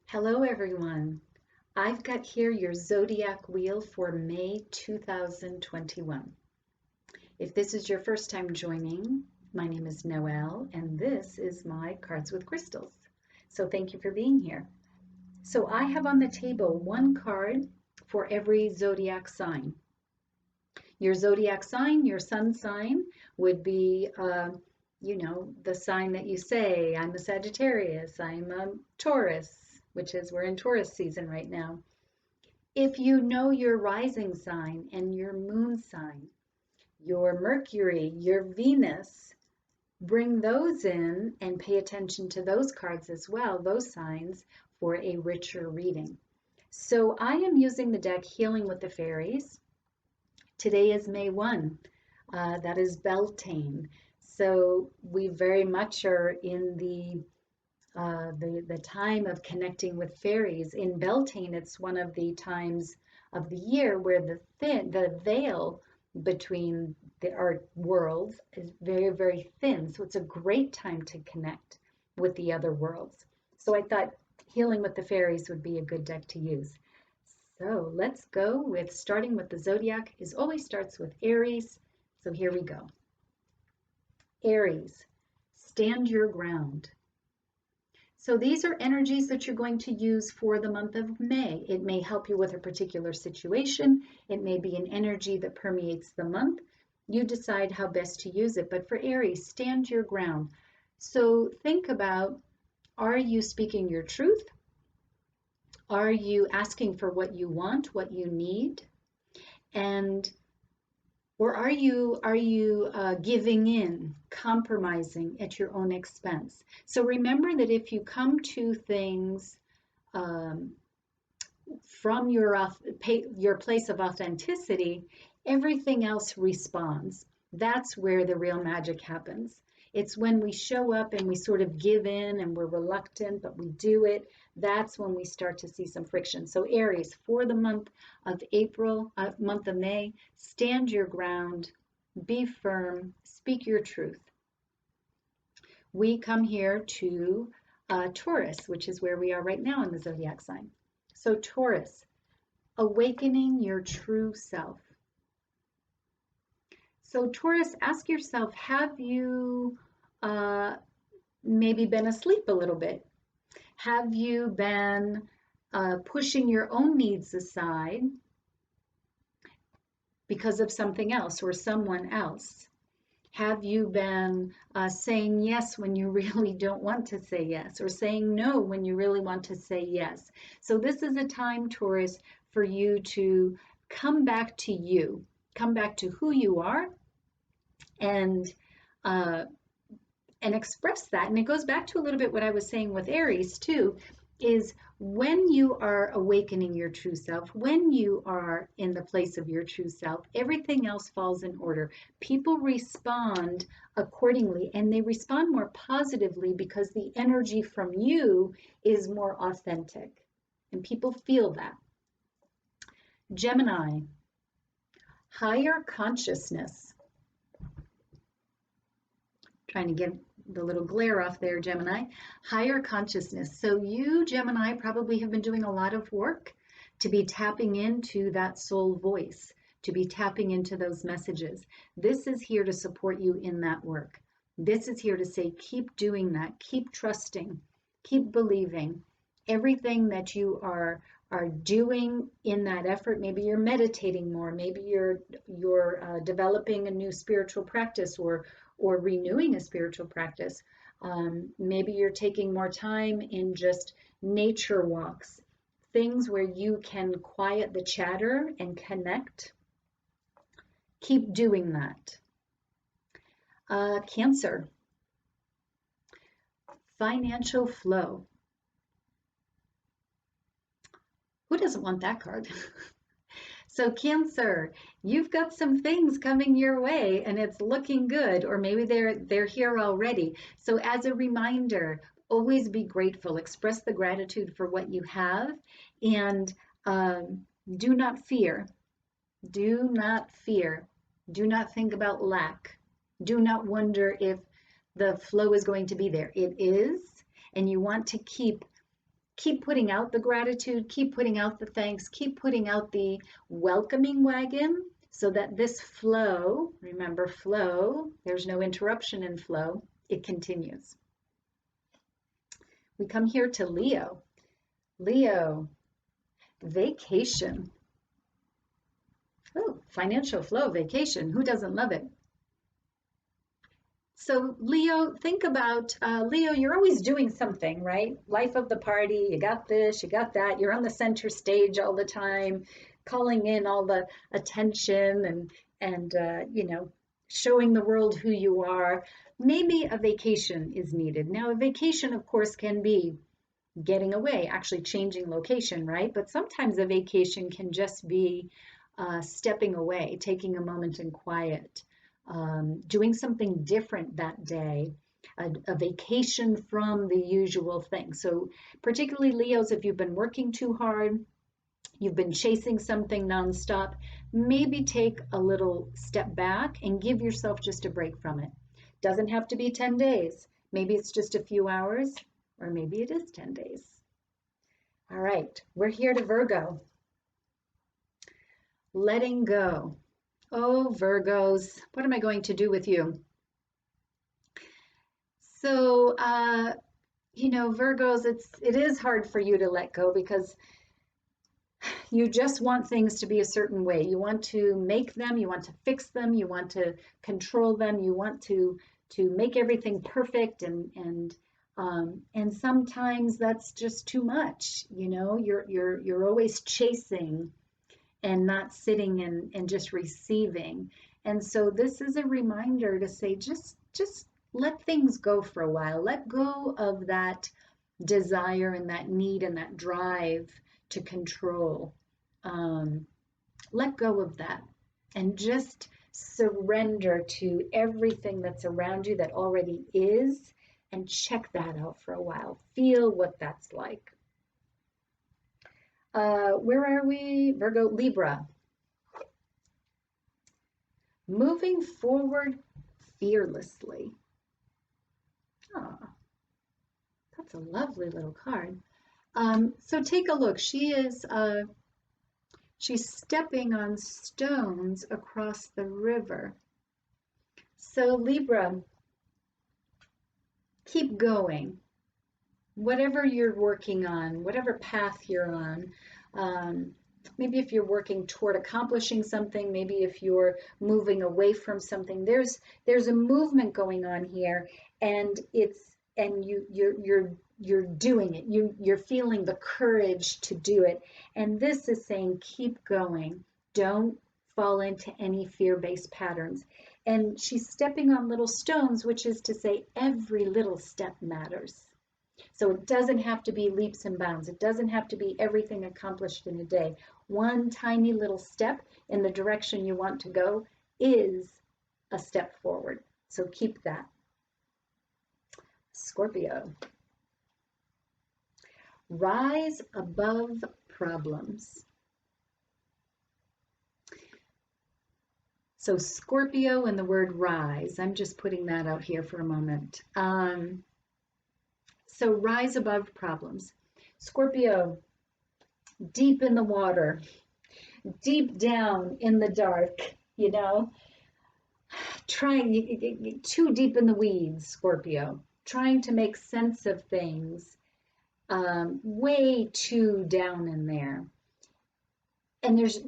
Hello everyone. I've got here your Zodiac Wheel for May 2021. If this is your first time joining, my name is Noelle and this is my Cards with Crystals. So thank you for being here. So I have on the table one card for every zodiac sign. Your zodiac sign, your sun sign would be the sign that you say, I'm a Sagittarius, I'm a Taurus, which is we're in Taurus season right now. If you know your rising sign and your moon sign, your Mercury, your Venus, bring those in and pay attention to those cards as well, those signs, for a richer reading. So I am using the deck Healing with the Fairies. Today is May 1. That is Beltane. So we very much are in the time of connecting with fairies. In Beltane, it's one of the times of the year where the veil between our worlds is very, very thin. So it's a great time to connect with the other worlds. So I thought Healing with the Fairies would be a good deck to use. So let's go with starting with the zodiac. It always starts with Aries. So here we go. Aries, stand your ground. So these are energies that you're going to use for the month of May. It may help you with a particular situation. It may be an energy that permeates the month. You decide how best to use it. But for Aries, stand your ground. So think about, are you speaking your truth? Are you asking for what you want, what you need? Or are you giving in, compromising at your own expense? So remember that if you come to things from your place of authenticity, everything else responds. That's where the real magic happens. It's when we show up and we sort of give in and we're reluctant, but we do it. That's when we start to see some friction. So Aries, for the month of month of May, stand your ground, be firm, speak your truth. We come here to Taurus, which is where we are right now in the zodiac sign. So Taurus, awakening your true self. So Taurus, ask yourself, have you maybe been asleep a little bit? Have you been pushing your own needs aside because of something else or someone else? Have you been saying yes when you really don't want to say yes, or saying no when you really want to say yes? So this is a time, Taurus, for you to come back to you, come back to who you are, and express that. And it goes back to a little bit what I was saying with Aries too, is when you are awakening your true self, when you are in the place of your true self, everything else falls in order. People respond accordingly, and they respond more positively because the energy from you is more authentic, and people feel that. Gemini, higher consciousness. Trying to get the little glare off there, Gemini. Higher consciousness. So you, Gemini, probably have been doing a lot of work to be tapping into that soul voice, to be tapping into those messages. This is here to support you in that work. This is here to say, keep doing that, keep trusting, keep believing. Everything that you are doing in that effort, maybe you're meditating more, maybe you're developing a new spiritual practice or renewing a spiritual practice. Maybe you're taking more time in just nature walks, things where you can quiet the chatter and connect. Keep doing that. Cancer, financial flow. Who doesn't want that card? So Cancer, you've got some things coming your way and it's looking good, or maybe they're here already. So as a reminder, always be grateful, express the gratitude for what you have, and do not fear. Do not fear. Do not think about lack. Do not wonder if the flow is going to be there. It is, and you want to keep keep putting out the gratitude, keep putting out the thanks, keep putting out the welcoming wagon so that this flow, remember flow, there's no interruption in flow, it continues. We come here to Leo. Leo, vacation. Oh, financial flow, vacation. Who doesn't love it? So Leo, think about Leo, you're always doing something, right? Life of the party, you got this, you got that. You're on the center stage all the time, calling in all the attention and showing the world who you are. Maybe a vacation is needed. Now, a vacation, of course, can be getting away, actually changing location, right? But sometimes a vacation can just be stepping away, taking a moment in quiet, doing something different that day, a vacation from the usual thing. So, particularly Leos, if you've been working too hard, you've been chasing something nonstop, maybe take a little step back and give yourself just a break from it. Doesn't have to be 10 days. Maybe it's just a few hours, or maybe it is 10 days. All right, we're here to Virgo. Letting go. Oh, Virgos, what am I going to do with you? So, Virgos, it is hard for you to let go because you just want things to be a certain way. You want to make them, you want to fix them, you want to control them, you want to make everything perfect and sometimes that's just too much. You're always chasing and not sitting and just receiving. And so this is a reminder to say, just let things go for a while. Let go of that desire and that need and that drive to control. Let go of that and just surrender to everything that's around you that already is and check that out for a while. Feel what that's like. Where are we? Virgo, Libra. Moving forward fearlessly. Oh, that's a lovely little card. So take a look. She's stepping on stones across the river. So Libra, keep going. Whatever you're working on, whatever path you're on, maybe if you're working toward accomplishing something, maybe if you're moving away from something, there's a movement going on here, and you're doing it. You're feeling the courage to do it, and this is saying keep going. Don't fall into any fear-based patterns. And she's stepping on little stones, which is to say every little step matters. So it doesn't have to be leaps and bounds. It doesn't have to be everything accomplished in a day. One tiny little step in the direction you want to go is a step forward. So keep that. Scorpio. Rise above problems. So Scorpio and the word rise, I'm just putting that out here for a moment. So rise above problems. Scorpio, deep in the water, deep down in the dark, trying too deep in the weeds, Scorpio, trying to make sense of things, way too down in there. And there's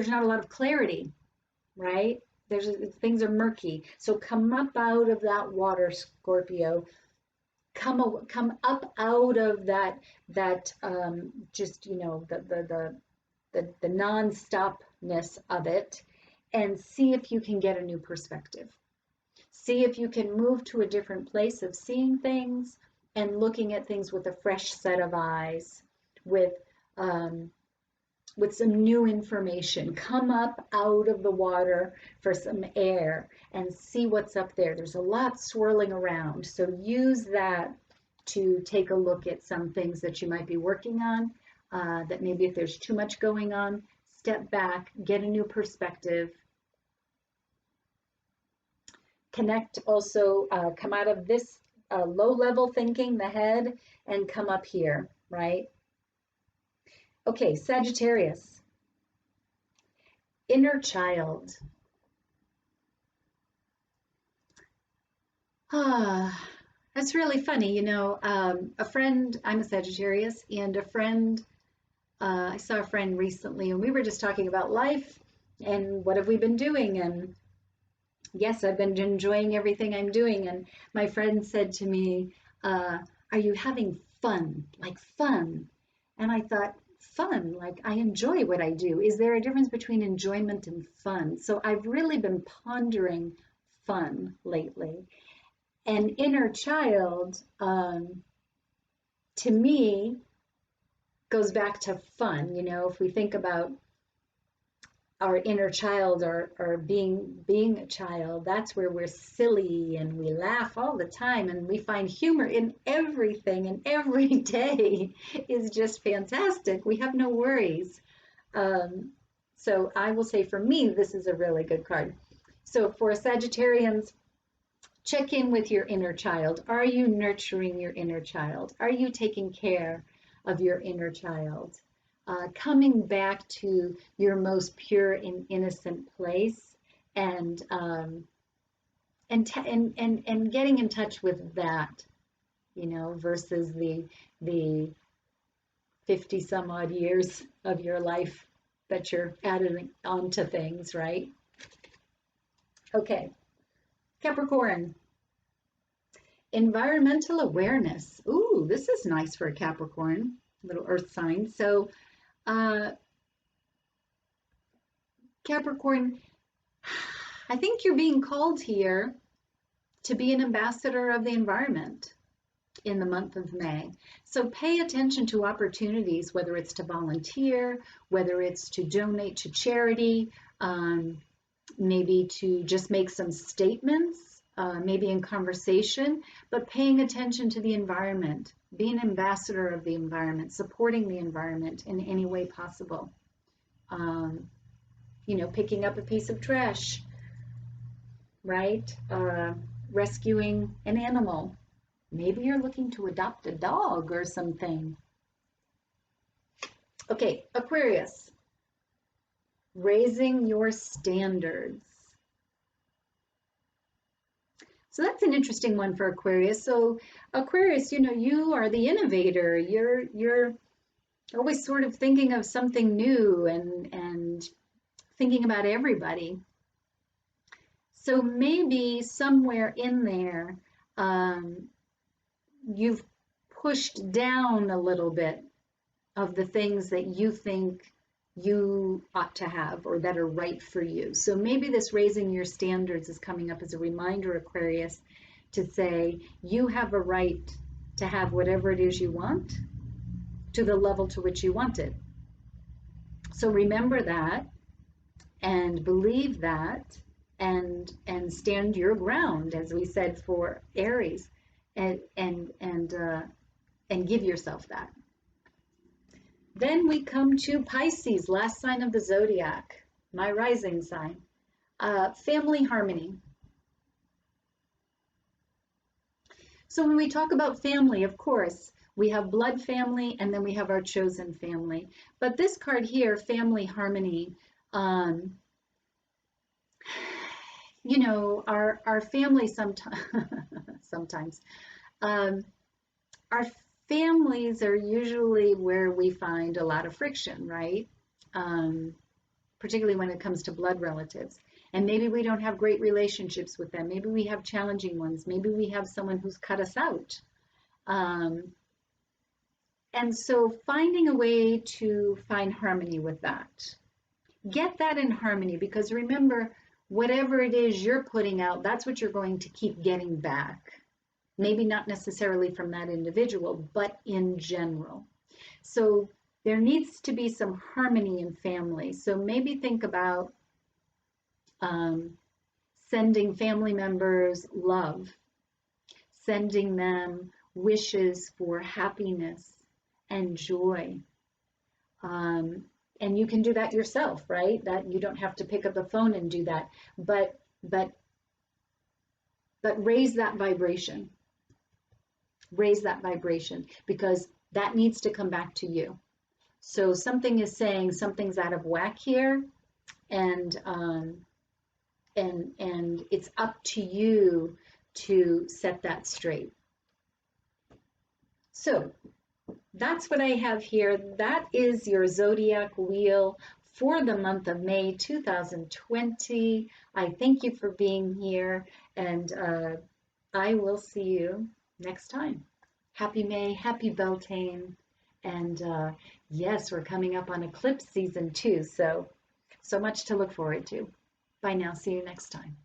not a lot of clarity, right? Things are murky. So come up out of that water, Scorpio. Come up out of that just the non-stopness of it, and see if you can get a new perspective. See if you can move to a different place of seeing things and looking at things with a fresh set of eyes, with some new information. Come up out of the water for some air and see what's up there. There's a lot swirling around. So use that to take a look at some things that you might be working on, that maybe if there's too much going on, step back, get a new perspective. Connect also, come out of this low level thinking, the head, and come up here right? Okay, Sagittarius, inner child. Ah, that's really funny. A friend, I'm a Sagittarius, and I saw a friend recently, and we were just talking about life and what have we been doing. And yes, I've been enjoying everything I'm doing. And my friend said to me, are you having fun? Like fun? And I thought, fun, like I enjoy what I do. Is there a difference between enjoyment and fun? So I've really been pondering fun lately. And inner child, to me, goes back to fun. If we think about our inner child or being a child, that's where we're silly and we laugh all the time and we find humor in everything, and every day is just fantastic. We have no worries. um, so I will say, for me, this is a really good card. So for Sagittarians, check in with your inner child. Are you nurturing your inner child? Are you taking care of your inner child? Coming back to your most pure and innocent place, and and getting in touch with that, versus the 50 some odd years of your life that you're adding onto things, right? Okay, Capricorn. Environmental awareness. Ooh, this is nice for a Capricorn, little earth sign. So, uh, Capricorn, I think you're being called here to be an ambassador of the environment in the month of May. So pay attention to opportunities, whether it's to volunteer, whether it's to donate to charity, maybe to just make some statements, maybe in conversation, but paying attention to the environment, being an ambassador of the environment, supporting the environment in any way possible. Picking up a piece of trash, right? Rescuing an animal. Maybe you're looking to adopt a dog or something. Okay, Aquarius, raising your standards. So that's an interesting one for Aquarius. So Aquarius, you are the innovator. You're always sort of thinking of something new and thinking about everybody. So maybe somewhere in there, you've pushed down a little bit of the things that you think you ought to have or that are right for you. So maybe this raising your standards is coming up as a reminder, Aquarius, to say you have a right to have whatever it is you want to the level to which you want it. So remember that and believe that, and stand your ground, as we said for Aries, and give yourself that. Then we come to Pisces, last sign of the zodiac, my rising sign. Family harmony. So when we talk about family, of course, we have blood family and then we have our chosen family. But this card here, family harmony, our family sometimes, our families are usually where we find a lot of friction, right? Particularly when it comes to blood relatives. And maybe we don't have great relationships with them. Maybe we have challenging ones. Maybe we have someone who's cut us out. And so finding a way to find harmony with that. Get that in harmony, because remember, whatever it is you're putting out, that's what you're going to keep getting back. Maybe not necessarily from that individual, but in general. So there needs to be some harmony in family. So maybe think about sending family members love, sending them wishes for happiness and joy. And you can do that yourself, right? That you don't have to pick up the phone and do that, but raise that vibration. Raise that vibration, because that needs to come back to you. So something is saying something's out of whack here, and it's up to you to set that straight. So that's what I have here. That is your zodiac wheel for the month of May 2020. I thank you for being here, and I will see you next time. Happy May, happy Beltane, and yes, we're coming up on eclipse season too, so much to look forward to. Bye now, see you next time.